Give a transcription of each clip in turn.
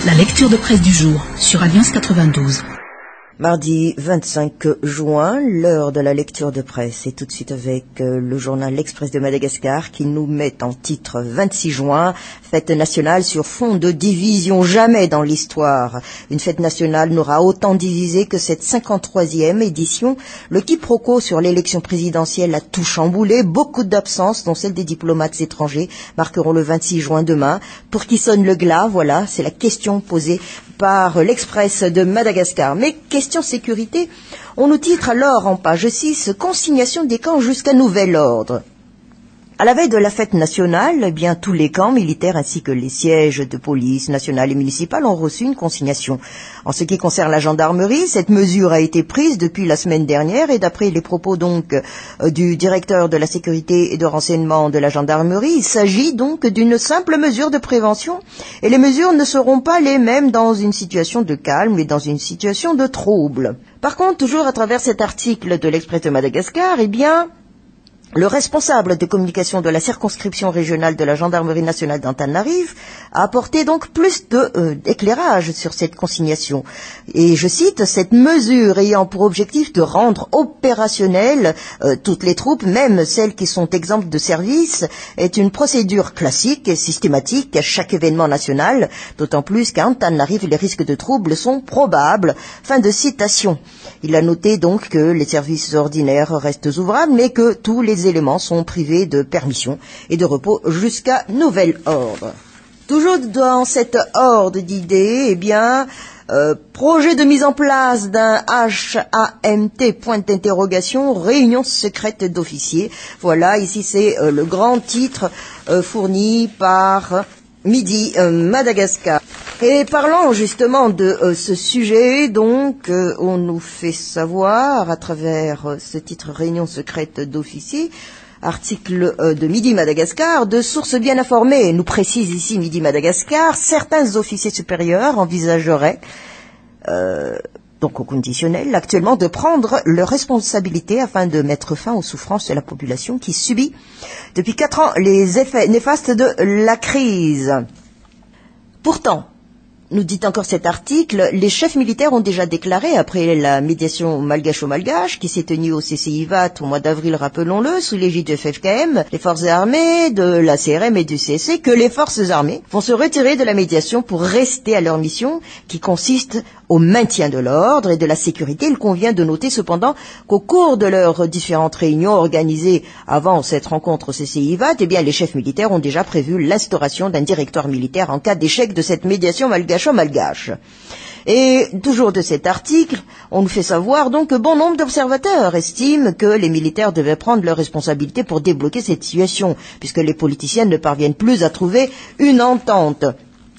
La lecture de presse du jour sur Alliance 92. Mardi 25 juin, l'heure de la lecture de presse. Et tout de suite avec le journal L'Express de Madagascar qui nous met en titre 26 juin, fête nationale sur fond de division. Jamais dans l'histoire une fête nationale n'aura autant divisé que cette 53e édition. Le quiproquo sur l'élection présidentielle a tout chamboulé. Beaucoup d'absences, dont celle des diplomates étrangers, marqueront le 26 juin demain. Pour qui sonne le glas, voilà, c'est la question posée par l'Express de Madagascar. Mais question sécurité, on nous titre alors en page 6, consignation des camps jusqu'à nouvel ordre. À la veille de la fête nationale, eh bien, tous les camps militaires ainsi que les sièges de police nationale et municipale ont reçu une consignation. En ce qui concerne la gendarmerie, cette mesure a été prise depuis la semaine dernière et d'après les propos donc du directeur de la sécurité et de renseignement de la gendarmerie, il s'agit donc d'une simple mesure de prévention et les mesures ne seront pas les mêmes dans une situation de calme mais dans une situation de trouble. Par contre, toujours à travers cet article de l'Express de Madagascar, eh bien, le responsable de communication de la circonscription régionale de la gendarmerie nationale d'Antananarive a apporté donc plus d'éclairage sur cette consignation. Et je cite, cette mesure ayant pour objectif de rendre opérationnelles toutes les troupes, même celles qui sont exemptes de service, est une procédure classique et systématique à chaque événement national, d'autant plus qu'à Antananarive, les risques de troubles sont probables. Fin de citation. Il a noté donc que les services ordinaires restent ouvrables, mais que tous les éléments sont privés de permission et de repos jusqu'à nouvel ordre. Toujours dans cet ordre d'idées, eh bien, projet de mise en place d'un HAMT, point d'interrogation, réunion secrète d'officiers. Voilà, ici c'est le grand titre fourni par Midi Madagascar. Et parlant justement de ce sujet, donc, on nous fait savoir à travers ce titre réunion secrète d'officiers, article de Midi Madagascar, de sources bien informées, nous précise ici Midi Madagascar, certains officiers supérieurs envisageraient, donc au conditionnel, actuellement de prendre leurs responsabilités afin de mettre fin aux souffrances de la population qui subit depuis 4 ans les effets néfastes de la crise. Pourtant, nous dit encore cet article, les chefs militaires ont déjà déclaré, après la médiation malgache-malgache, qui s'est tenue au CCIVAT au mois d'avril, rappelons-le, sous l'égide de FFKM, les forces armées, de la CRM et du CSC, que les forces armées vont se retirer de la médiation pour rester à leur mission, qui consiste au maintien de l'ordre et de la sécurité. Il convient de noter cependant qu'au cours de leurs différentes réunions organisées avant cette rencontre au CCIVAT, eh bien, les chefs militaires ont déjà prévu l'instauration d'un directoire militaire en cas d'échec de cette médiation malgache. Et toujours de cet article, on nous fait savoir donc que bon nombre d'observateurs estiment que les militaires devaient prendre leurs responsabilités pour débloquer cette situation, puisque les politiciens ne parviennent plus à trouver une entente.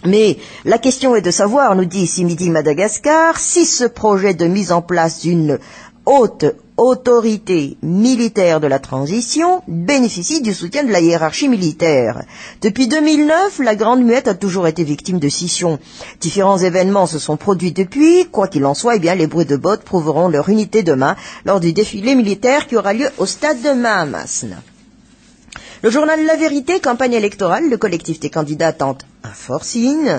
Mais la question est de savoir, nous dit ici Midi Madagascar, si ce projet de mise en place d'une haute autorité militaire de la transition bénéficie du soutien de la hiérarchie militaire. Depuis 2009, la Grande Muette a toujours été victime de scissions. Différents événements se sont produits depuis. Quoi qu'il en soit, eh bien, les bruits de bottes prouveront leur unité demain lors du défilé militaire qui aura lieu au stade de Mahamasne. Le journal La Vérité, campagne électorale, le collectif des candidats tente un forcing,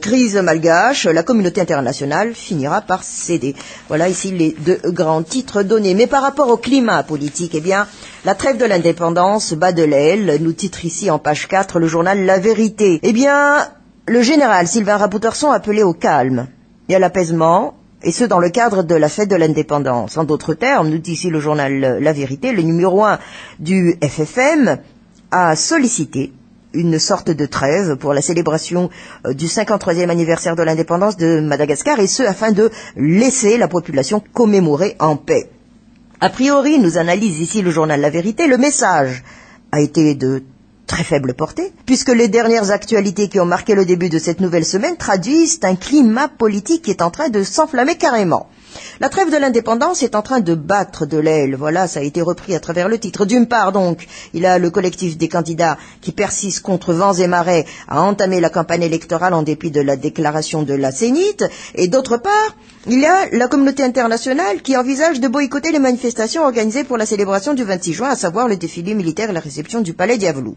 crise malgache, la communauté internationale finira par céder. Voilà ici les 2 grands titres donnés. Mais par rapport au climat politique, eh bien, la trêve de l'indépendance bat de l'aile, nous titre ici en page 4 le journal La Vérité. Eh bien, le général Sylvain Rapouterson appelait au calme et à l'apaisement, et ce dans le cadre de la fête de l'indépendance. En d'autres termes, nous dit ici le journal La Vérité, le numéro 1 du FFM a sollicité une sorte de trêve pour la célébration du 53e anniversaire de l'indépendance de Madagascar, et ce afin de laisser la population commémorer en paix. A priori, nous analyse ici le journal La Vérité, le message a été de très faible portée, puisque les dernières actualités qui ont marqué le début de cette nouvelle semaine traduisent un climat politique qui est en train de s'enflammer carrément. La trêve de l'indépendance est en train de battre de l'aile. Voilà, ça a été repris à travers le titre. D'une part, donc, il y a le collectif des candidats qui persiste contre vents et marées à entamer la campagne électorale en dépit de la déclaration de la Zénith. Et d'autre part, il y a la communauté internationale qui envisage de boycotter les manifestations organisées pour la célébration du 26 juin, à savoir le défilé militaire et la réception du palais Diavelou.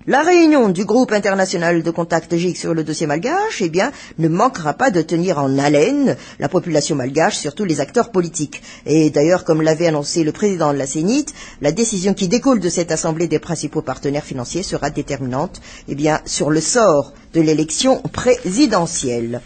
La réunion du groupe international de contact GIC sur le dossier malgache, ne manquera pas de tenir en haleine la population malgache, surtout les acteurs politiques. Et d'ailleurs, comme l'avait annoncé le président de la CENIT, la décision qui découle de cette assemblée des principaux partenaires financiers sera déterminante, sur le sort de l'élection présidentielle.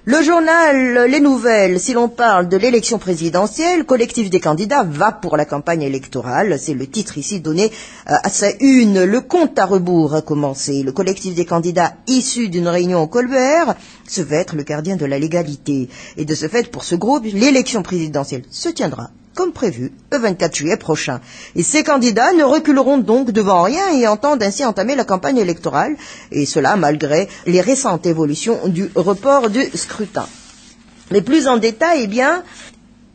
Le journal Les Nouvelles, si l'on parle de l'élection présidentielle, collectif des candidats va pour la campagne électorale. C'est le titre ici donné à sa une. Le compte à rebours a commencé. Le collectif des candidats issu d'une réunion au Colbert se veut être le gardien de la légalité. Et de ce fait, pour ce groupe, l'élection présidentielle se tiendra comme prévu, le 24 juillet prochain. Et ces candidats ne reculeront donc devant rien et entendent ainsi entamer la campagne électorale, et cela malgré les récentes évolutions du report du scrutin. Mais plus en détail,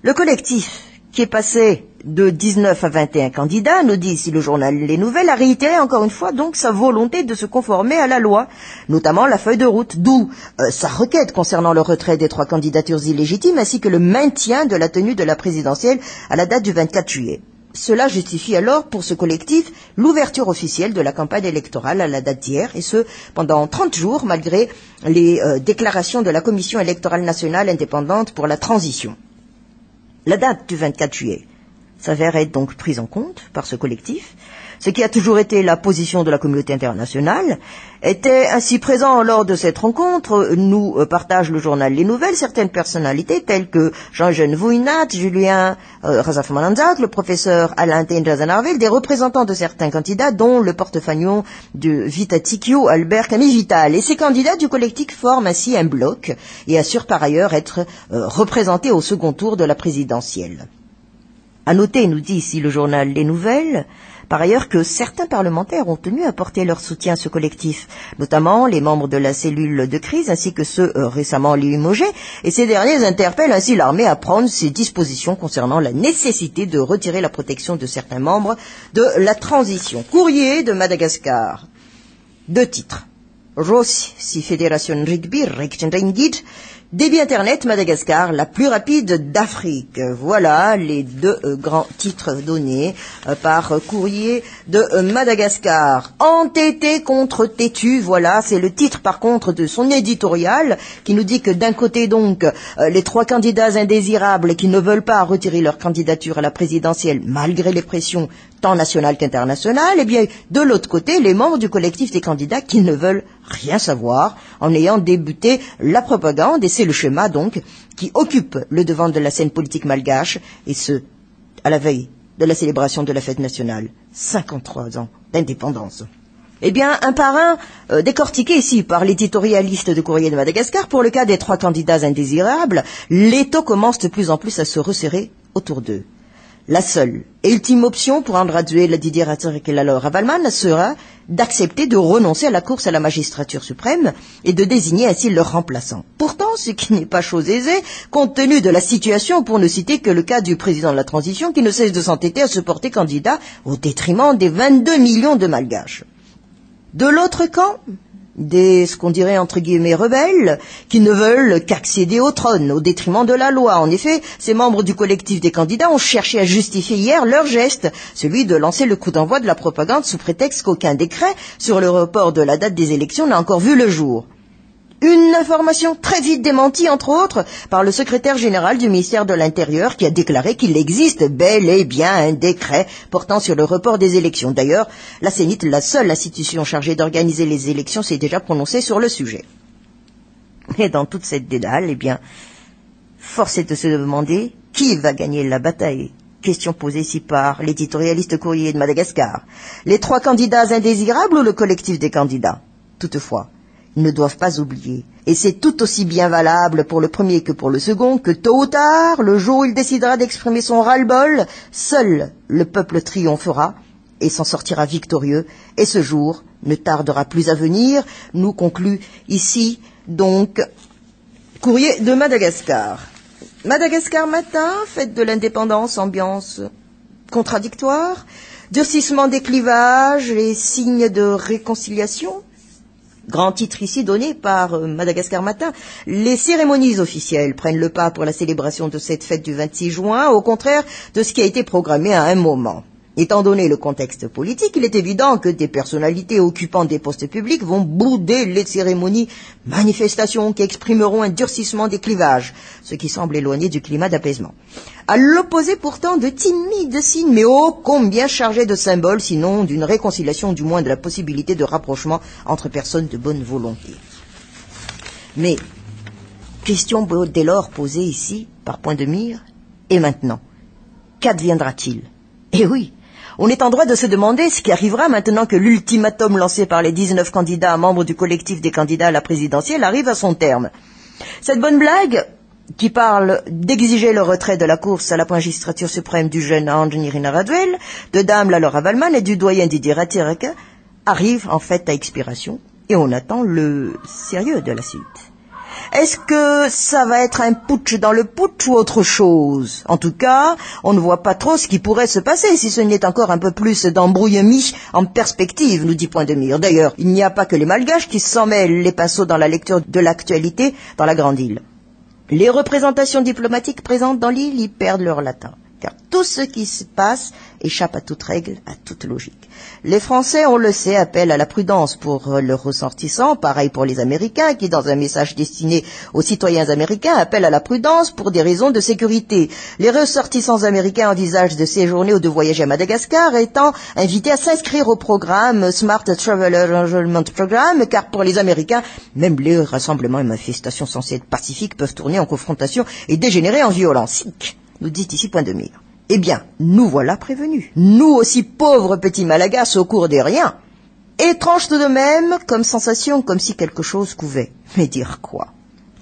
le collectif qui est passé de 19 à 21 candidats, nous dit ici le journal Les Nouvelles, a réitéré encore une fois donc sa volonté de se conformer à la loi, notamment la feuille de route, d'où sa requête concernant le retrait des 3 candidatures illégitimes ainsi que le maintien de la tenue de la présidentielle à la date du 24 juillet. Cela justifie alors pour ce collectif l'ouverture officielle de la campagne électorale à la date d'hier, et ce pendant 30 jours malgré les déclarations de la Commission électorale nationale indépendante pour la transition. La date du 24 juillet s'avère être donc prise en compte par ce collectif. Ce qui a toujours été la position de la communauté internationale était ainsi présent lors de cette rencontre. Nous partage le journal Les Nouvelles certaines personnalités telles que Jean-Eugène Vouinat, Julien Razaf Mananzak, le professeur Alain Tendrazanarvel, des représentants de certains candidats dont le porte-fagnon de Vitatikio, Albert Camille Vital. Et ces candidats du collectif forment ainsi un bloc et assurent par ailleurs être représentés au second tour de la présidentielle. À noter, nous dit ici le journal Les Nouvelles, par ailleurs que certains parlementaires ont tenu à porter leur soutien à ce collectif, notamment les membres de la cellule de crise ainsi que ceux récemment limogés, et ces derniers interpellent ainsi l'armée à prendre ses dispositions concernant la nécessité de retirer la protection de certains membres de la transition. Courrier de Madagascar. 2 titres. Rossi, si Fédération Rugby, Rechtendringit, débit Internet Madagascar, la plus rapide d'Afrique. Voilà les 2 grands titres donnés par courrier de Madagascar. Entêté contre têtu, voilà, c'est le titre par contre de son éditorial qui nous dit que d'un côté donc les 3 candidats indésirables qui ne veulent pas retirer leur candidature à la présidentielle malgré les pressions tant nationales qu'internationales, et bien de l'autre côté les membres du collectif des candidats qui ne veulent rien savoir en ayant débuté la propagande, et c'est le schéma donc qui occupe le devant de la scène politique malgache, et ce à la veille de la célébration de la fête nationale, 53 ans d'indépendance. Eh bien, un par un, décortiqué ici par l'éditorialiste de Courrier de Madagascar, pour le cas des 3 candidats indésirables, l'étau commence de plus en plus à se resserrer autour d'eux. La seule et ultime option pour Andradzuel Didier Ratzerkelalor Ravalman sera d'accepter de renoncer à la course à la magistrature suprême et de désigner ainsi leur remplaçant. Pourtant, ce qui n'est pas chose aisée, compte tenu de la situation, pour ne citer que le cas du président de la transition qui ne cesse de s'entêter à se porter candidat au détriment des 22 millions de Malgaches. De l'autre camp, ce qu'on dirait entre guillemets rebelles, qui ne veulent qu'accéder au trône, au détriment de la loi. En effet, ces membres du collectif des candidats ont cherché à justifier hier leur geste, celui de lancer le coup d'envoi de la propagande sous prétexte qu'aucun décret sur le report de la date des élections n'a encore vu le jour. Une information très vite démentie, entre autres, par le secrétaire général du ministère de l'Intérieur qui a déclaré qu'il existe bel et bien un décret portant sur le report des élections. D'ailleurs, la CENIT, la seule institution chargée d'organiser les élections, s'est déjà prononcée sur le sujet. Et dans toute cette dédale, force est de se demander qui va gagner la bataille. Question posée ici par l'éditorialiste Courrier de Madagascar. Les 3 candidats indésirables ou le collectif des candidats? Toutefois, ils ne doivent pas oublier, et c'est tout aussi bien valable pour le premier que pour le second, que tôt ou tard, le jour où il décidera d'exprimer son ras-le-bol, seul le peuple triomphera et s'en sortira victorieux, et ce jour ne tardera plus à venir, nous conclut ici donc Courrier de Madagascar. Madagascar matin, fête de l'indépendance, ambiance contradictoire, durcissement des clivages et signes de réconciliation. Grand titre ici donné par Madagascar Matin. Les cérémonies officielles prennent le pas pour la célébration de cette fête du 26 juin, au contraire de ce qui a été programmé à un moment. Étant donné le contexte politique, il est évident que des personnalités occupant des postes publics vont bouder les cérémonies, manifestations qui exprimeront un durcissement des clivages, ce qui semble éloigné du climat d'apaisement. À l'opposé pourtant de timides signes, mais ô combien chargés de symboles, sinon d'une réconciliation, du moins de la possibilité de rapprochement entre personnes de bonne volonté. Mais, question dès lors posée ici, par point de mire, et maintenant, qu'adviendra-t-il? Eh oui, on est en droit de se demander ce qui arrivera maintenant que l'ultimatum lancé par les 19 candidats membres du collectif des candidats à la présidentielle arrive à son terme. Cette bonne blague, qui parle d'exiger le retrait de la course à la magistrature suprême du jeune Ange Irina Raduel, de Dame Laura Valman et du doyen Didier Ratirek, arrive en fait à expiration et on attend le sérieux de la suite. Est-ce que ça va être un putsch dans le putsch ou autre chose? En tout cas, on ne voit pas trop ce qui pourrait se passer, si ce n'est encore un peu plus d'embrouillemie en perspective, nous dit Point de Mire. D'ailleurs, il n'y a pas que les Malgaches qui s'en mêlent les pinceaux dans la lecture de l'actualité dans la Grande Île. Les représentations diplomatiques présentes dans l'île y perdent leur latin, car tout ce qui se passe échappe à toute règle, à toute logique. Les Français, on le sait, appellent à la prudence pour leurs ressortissants, pareil pour les Américains, qui, dans un message destiné aux citoyens américains, appellent à la prudence pour des raisons de sécurité. Les ressortissants américains envisagent de séjourner ou de voyager à Madagascar, étant invités à s'inscrire au programme Smart Traveler Enrollment Program, car pour les Américains, même les rassemblements et manifestations censés être pacifiques peuvent tourner en confrontation et dégénérer en violence. Nous dit ici Point de Mire. Eh bien, nous voilà prévenus. Nous aussi pauvres petits Malagas au cours des riens. Étrange tout de même comme sensation, comme si quelque chose couvait. Mais dire quoi?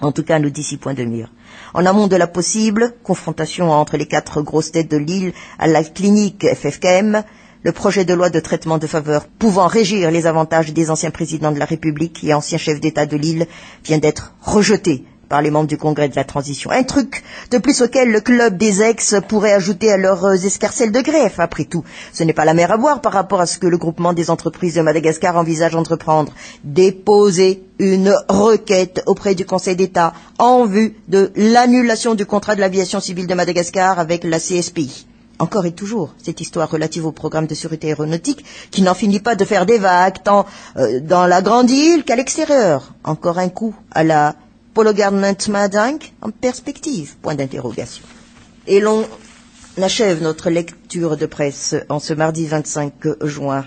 En tout cas, nous dit ici Point de Mire. En amont de la possible confrontation entre les 4 grosses têtes de l'île à la clinique FFKM, le projet de loi de traitement de faveur pouvant régir les avantages des anciens présidents de la République et anciens chefs d'État de l'île vient d'être rejeté par les membres du Congrès de la Transition. Un truc de plus auquel le club des ex pourrait ajouter à leurs escarcelles de greffe. Après tout, ce n'est pas la mer à boire par rapport à ce que le groupement des entreprises de Madagascar envisage d'entreprendre. Déposer une requête auprès du Conseil d'État en vue de l'annulation du contrat de l'aviation civile de Madagascar avec la CSPI. Encore et toujours, cette histoire relative au programme de sûreté aéronautique qui n'en finit pas de faire des vagues, tant dans la Grande Île qu'à l'extérieur. Encore un coup à la Polo Government Madang en perspective, point d'interrogation. Et l'on achève notre lecture de presse en ce mardi 25 juin,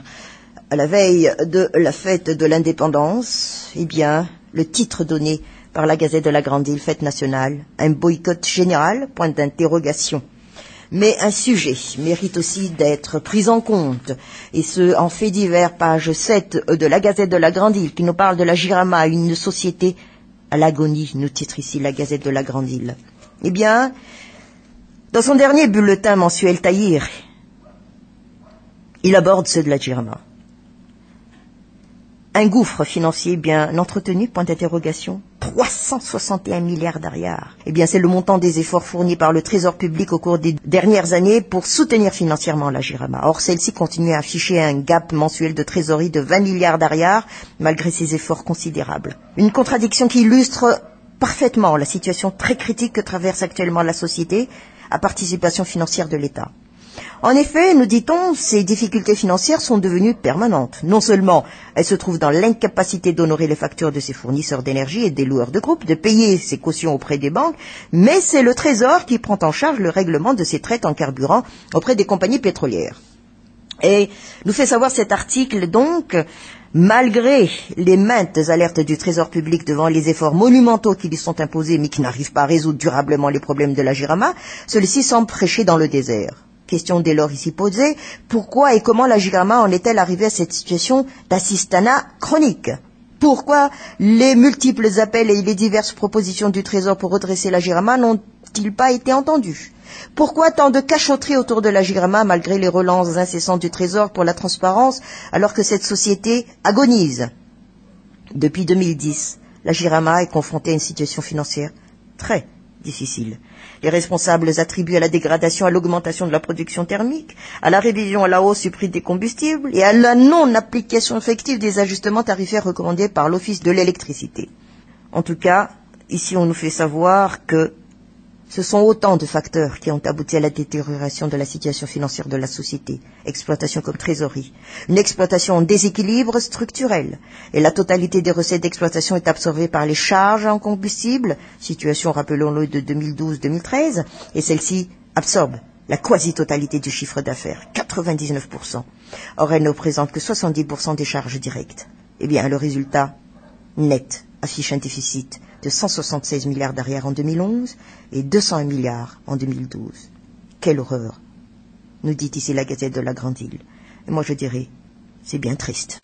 à la veille de la fête de l'indépendance. Eh bien, le titre donné par la Gazette de la Grande Île, fête nationale, un boycott général, point d'interrogation. Mais un sujet mérite aussi d'être pris en compte, et ce, en fait divers, page 7 de la Gazette de la Grande Île, qui nous parle de la Jirama, une société à l'agonie, nous titre ici la Gazette de la Grande Île. Eh bien, dans son dernier bulletin mensuel Tahir, il aborde ceux de la Jirama. Un gouffre financier bien entretenu, point d'interrogation. 361 milliards d'ariars. Eh bien, c'est le montant des efforts fournis par le Trésor public au cours des dernières années pour soutenir financièrement la Jirama. Or, celle-ci continue à afficher un gap mensuel de trésorerie de 20 milliards d'ariars, malgré ses efforts considérables. Une contradiction qui illustre parfaitement la situation très critique que traverse actuellement la société à participation financière de l'État. En effet, nous dit-on, ces difficultés financières sont devenues permanentes. Non seulement elles se trouvent dans l'incapacité d'honorer les factures de ses fournisseurs d'énergie et des loueurs de groupe, de payer ses cautions auprès des banques, mais c'est le Trésor qui prend en charge le règlement de ses traites en carburant auprès des compagnies pétrolières. Et nous fait savoir cet article donc, malgré les maintes alertes du Trésor public devant les efforts monumentaux qui lui sont imposés mais qui n'arrivent pas à résoudre durablement les problèmes de la Jirama, celui-ci semble prêcher dans le désert. Question dès lors ici posée, pourquoi et comment la Jirama en est-elle arrivée à cette situation d'assistanat chronique? Pourquoi les multiples appels et les diverses propositions du Trésor pour redresser la Jirama n'ont-ils pas été entendus? Pourquoi tant de cachotteries autour de la Jirama malgré les relances incessantes du Trésor pour la transparence alors que cette société agonise? Depuis 2010, la Jirama est confrontée à une situation financière très difficile. Les responsables attribuent à la dégradation, à l'augmentation de la production thermique, à la révision à la hausse du prix des combustibles et à la non-application effective des ajustements tarifaires recommandés par l'Office de l'électricité. En tout cas, ici on nous fait savoir que Ce sont autant de facteurs qui ont abouti à la détérioration de la situation financière de la société. Exploitation comme trésorerie. Une exploitation en déséquilibre structurel. Et la totalité des recettes d'exploitation est absorbée par les charges en combustible, situation, rappelons-le, de 2012-2013, et celle-ci absorbe la quasi-totalité du chiffre d'affaires, 99%. Or, elle ne représente que 70% des charges directes. Eh bien, le résultat net affiche un déficit de 176 milliards d'arrière en 2011 et 201 milliards en 2012. Quelle horreur, nous dit ici la Gazette de la Grande Île. Et moi je dirais, c'est bien triste.